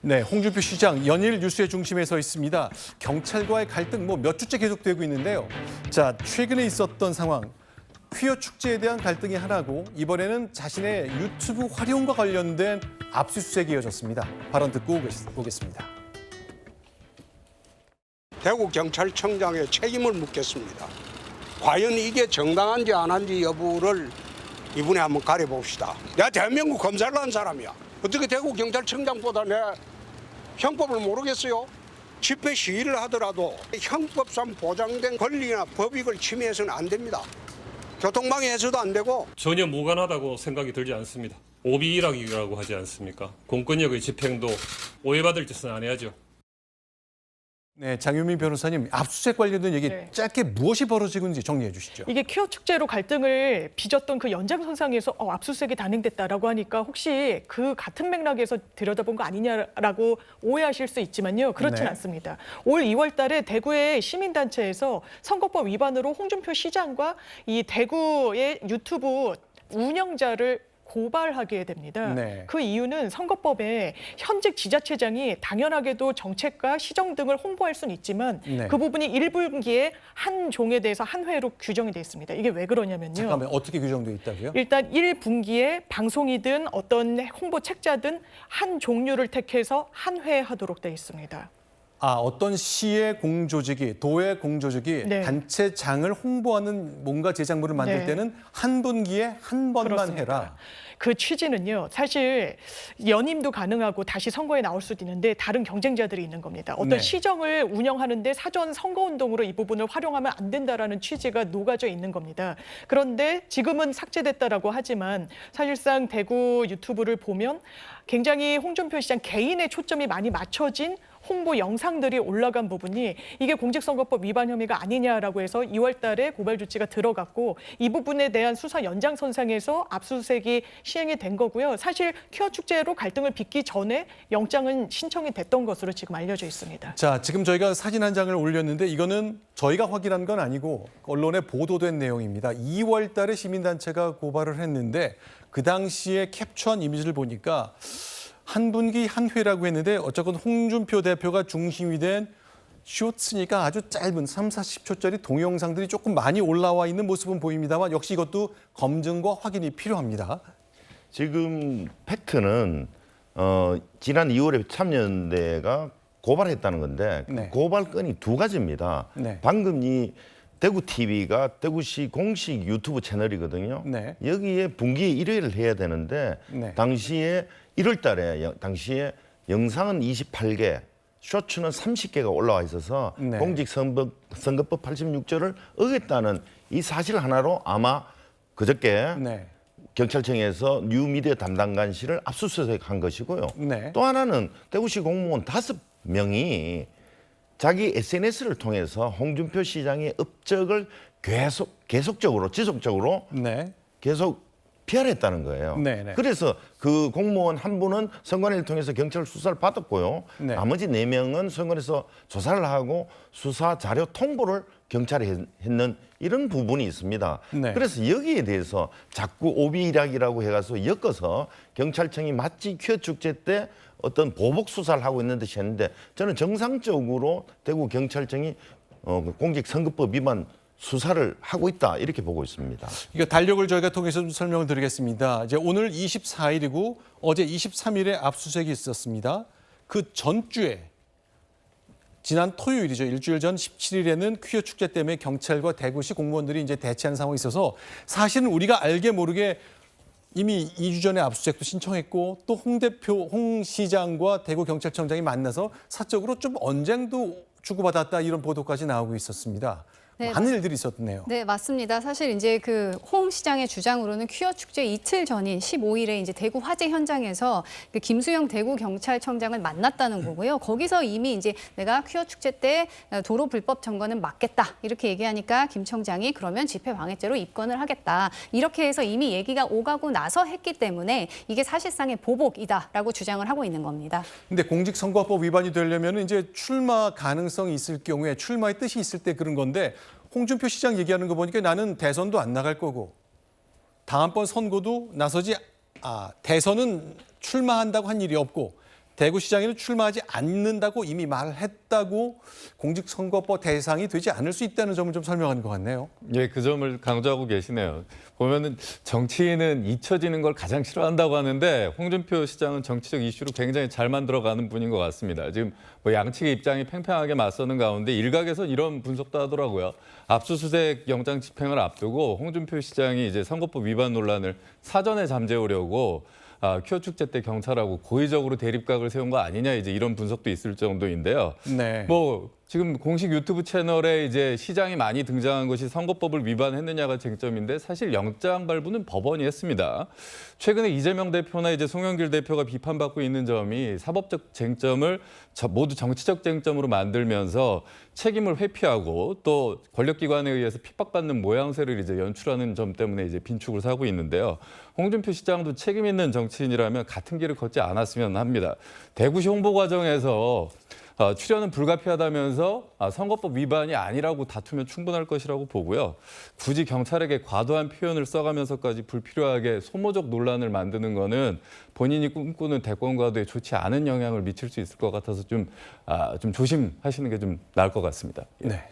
네, 홍준표 시장 연일 뉴스의 중심에 서 있습니다. 경찰과의 갈등 몇 주째 계속되고 있는데요. 자, 최근에 있었던 상황, 퀴어 축제에 대한 갈등이 하나고 이번에는 자신의 유튜브 활용과 관련된 압수수색이 이어졌습니다. 발언 듣고 오겠습니다. 대구경찰청장의 책임을 묻겠습니다. 과연 이게 정당한지 안 한지 여부를 이분에 한번 가려봅시다. 내가 대한민국 검사를 한 사람이야. 어떻게 대구경찰청장보다 내 형법을 모르겠어요? 집회 시위를 하더라도 형법상 보장된 권리나 법익을 침해해서는 안 됩니다. 교통방해해서도 안 되고. 전혀 무관하다고 생각이 들지 않습니다. 오비일학이라고 하지 않습니까? 공권력의 집행도 오해받을 짓은 안 해야죠. 네, 장유민 변호사님, 압수수색 관련된 얘기 짧게 무엇이 벌어지고 있는지 정리해 주시죠. 이게 퀴어 축제로 갈등을 빚었던 그 연장선상에서 압수수색이 단행됐다라고 하니까 혹시 그 같은 맥락에서 들여다본 거 아니냐라고 오해하실 수 있지만요. 그렇진 네. 않습니다. 올 2월 달에 대구의 시민단체에서 선거법 위반으로 홍준표 시장과 이 대구의 유튜브 운영자를 고발하게 됩니다. 네. 그 이유는 선거법에 현직 지자체장이 당연하게도 정책과 시정 등을 홍보할 수는 있지만 네. 그 부분이 1분기에 한 종에 대해서 한 회로 규정이 돼 있습니다. 이게 왜 그러냐면요. 잠깐만, 어떻게 규정되어 있다고요? 일단 1분기에 방송이든 어떤 홍보 책자든 한 종류를 택해서 한 회 하도록 돼 있습니다. 어떤 시의 공조직이, 도의 공조직이 네. 단체장을 홍보하는 뭔가 제작물을 만들 네. 때는 한 분기에 한 번만 그렇습니다. 해라. 그 취지는요. 사실 연임도 가능하고 다시 선거에 나올 수도 있는데 다른 경쟁자들이 있는 겁니다. 어떤 네. 시정을 운영하는데 사전 선거운동으로 이 부분을 활용하면 안 된다라는 취지가 녹아져 있는 겁니다. 그런데 지금은 삭제됐다라고 하지만 사실상 대구 유튜브를 보면 굉장히 홍준표 시장 개인의 초점이 많이 맞춰진 홍보 영상들이 올라간 부분이 이게 공직선거법 위반 혐의가 아니냐라고 해서 2월 달에 고발 조치가 들어갔고 이 부분에 대한 수사 연장선상에서 압수수색이 시행이 된 거고요. 사실 퀴어 축제로 갈등을 빚기 전에 영장은 신청이 됐던 것으로 지금 알려져 있습니다. 자, 지금 저희가 사진 한 장을 올렸는데 이거는 저희가 확인한 건 아니고 언론에 보도된 내용입니다. 2월 달에 시민단체가 고발을 했는데 그 당시에 캡처한 이미지를 보니까 한 분기 한 회라고 했는데 어쨌건 홍준표 대표가 중심이 된 쇼츠니까 아주 짧은 3, 40초짜리 동영상들이 조금 많이 올라와 있는 모습은 보입니다만 역시 이것도 검증과 확인이 필요합니다. 지금 팩트는 지난 2월에 참여연대가 고발했다는 건데 네. 고발 건이 두 가지입니다. 네. 방금 이 대구TV가 대구시 공식 유튜브 채널이거든요. 네. 여기에 분기 1회를 해야 되는데 네. 당시에 1월 달에 당시에 영상은 28개, 쇼츠는 30개가 올라와 있어서 네. 공직선거법 86조를 어겼다는 이 사실 하나로 아마 그저께 네. 경찰청에서 뉴미디어 담당관실을 압수수색한 것이고요. 네. 또 하나는 대구시 공무원 5명이 자기 SNS를 통해서 홍준표 시장의 업적을 계속적으로 지속적으로 네. 계속 피하랬다는 거예요. 네네. 그래서 그 공무원 한 분은 선관위를 통해서 경찰 수사를 받았고요. 네. 나머지 4명은 선관위에서 조사를 하고 수사 자료 통보를 경찰에 했는 이런 부분이 있습니다. 네. 그래서 여기에 대해서 자꾸 오비일학이라고 해가지고 엮어서 경찰청이 마치 퀴어 축제 때 어떤 보복 수사를 하고 있는 듯이 했는데 저는 정상적으로 대구 경찰청이 공직선거법 위반 수사를 하고 있다 이렇게 보고 있습니다. 이거 달력을 저희가 통해서 좀 설명을 드리겠습니다. 이제 오늘 24일이고 어제 23일에 압수수색이 있었습니다. 그 전주에 지난 토요일이죠. 일주일 전 17일에는 퀴어 축제 때문에 경찰과 대구시 공무원들이 이제 대치하는 상황이 있어서 사실은 우리가 알게 모르게 이미 2주 전에 압수수색도 신청했고 또 홍 시장과 대구 경찰청장이 만나서 사적으로 좀 언쟁도 주고받았다 이런 보도까지 나오고 있었습니다. 네, 많은 일들이 있었네요. 네, 맞습니다. 사실 이제 그 홍 시장의 주장으로는 퀴어 축제 이틀 전인 15일에 이제 대구 화재 현장에서 그 김수영 대구 경찰청장을 만났다는 거고요. 거기서 이미 이제 내가 퀴어 축제 때 도로 불법 점거는 막겠다 이렇게 얘기하니까 김 청장이 그러면 집회 방해죄로 입건을 하겠다 이렇게 해서 이미 얘기가 오가고 나서 했기 때문에 이게 사실상의 보복이다라고 주장을 하고 있는 겁니다. 근데 공직선거법 위반이 되려면 이제 출마 가능성이 있을 경우에 출마의 뜻이 있을 때 그런 건데 홍준표 시장 얘기하는 거 보니까 나는 대선도 안 나갈 거고 다음번 선거도 나서지 대선은 출마한다고 한 일이 없고 대구시장에는 출마하지 않는다고 이미 말했다고 공직선거법 대상이 되지 않을 수 있다는 점을 좀 설명하는 것 같네요. 예, 그 점을 강조하고 계시네요. 보면은 정치인은 잊혀지는 걸 가장 싫어한다고 하는데 홍준표 시장은 정치적 이슈를 굉장히 잘 만들어가는 분인 것 같습니다. 지금 뭐 양측의 입장이 팽팽하게 맞서는 가운데 일각에선 이런 분석도 하더라고요. 압수수색 영장 집행을 앞두고 홍준표 시장이 이제 선거법 위반 논란을 사전에 잠재우려고 큐어 축제 때 경찰하고 고의적으로 대립각을 세운 거 아니냐 이제 이런 분석도 있을 정도인데요. 네. 뭐 지금 공식 유튜브 채널에 이제 시장이 많이 등장한 것이 선거법을 위반했느냐가 쟁점인데 사실 영장 발부는 법원이 했습니다. 최근에 이재명 대표나 이제 송영길 대표가 비판받고 있는 점이 사법적 쟁점을 모두 정치적 쟁점으로 만들면서 책임을 회피하고 또 권력기관에 의해서 핍박받는 모양새를 이제 연출하는 점 때문에 이제 빈축을 사고 있는데요. 홍준표 시장도 책임 있는 정치인이라면 같은 길을 걷지 않았으면 합니다. 대구시 홍보 과정에서 출연은 불가피하다면서 선거법 위반이 아니라고 다투면 충분할 것이라고 보고요. 굳이 경찰에게 과도한 표현을 써가면서까지 불필요하게 소모적 논란을 만드는 거는 본인이 꿈꾸는 대권 과도에 좋지 않은 영향을 미칠 수 있을 것 같아서 좀 조심하시는 게 좀 나을 것 같습니다. 예. 네.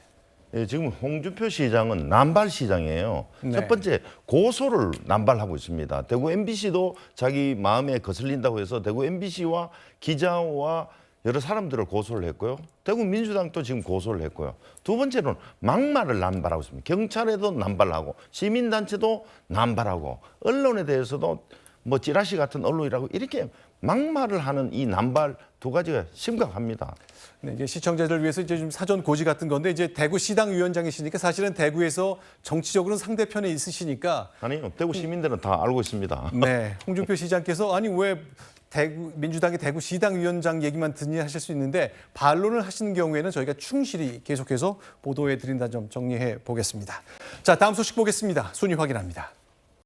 예, 지금 홍준표 시장은 남발 시장이에요. 네. 첫 번째 고소를 남발하고 있습니다. 대구 MBC도 자기 마음에 거슬린다고 해서 대구 MBC와 기자와 여러 사람들을 고소를 했고요. 대구 민주당도 지금 고소를 했고요. 두 번째로는 막말을 남발하고 있습니다. 경찰에도 남발하고 시민단체도 남발하고 언론에 대해서도 뭐 찌라시 같은 언론이라고 이렇게 막말을 하는 이 남발 두 가지가 심각합니다. 네, 이게 시청자들 위해서 이제 좀 사전 고지 같은 건데 이제 대구 시당 위원장이시니까 사실은 대구에서 정치적으로는 상대편에 있으시니까 아니요, 대구 시민들은 다 알고 있습니다. 네, 홍준표 시장께서 아니 왜 민주당의 대구 시당 위원장 얘기만 듣니 하실 수 있는데 반론을 하시는 경우에는 저희가 충실히 계속해서 보도해 드린다는 점 정리해 보겠습니다. 자, 다음 소식 보겠습니다. 순위 확인합니다.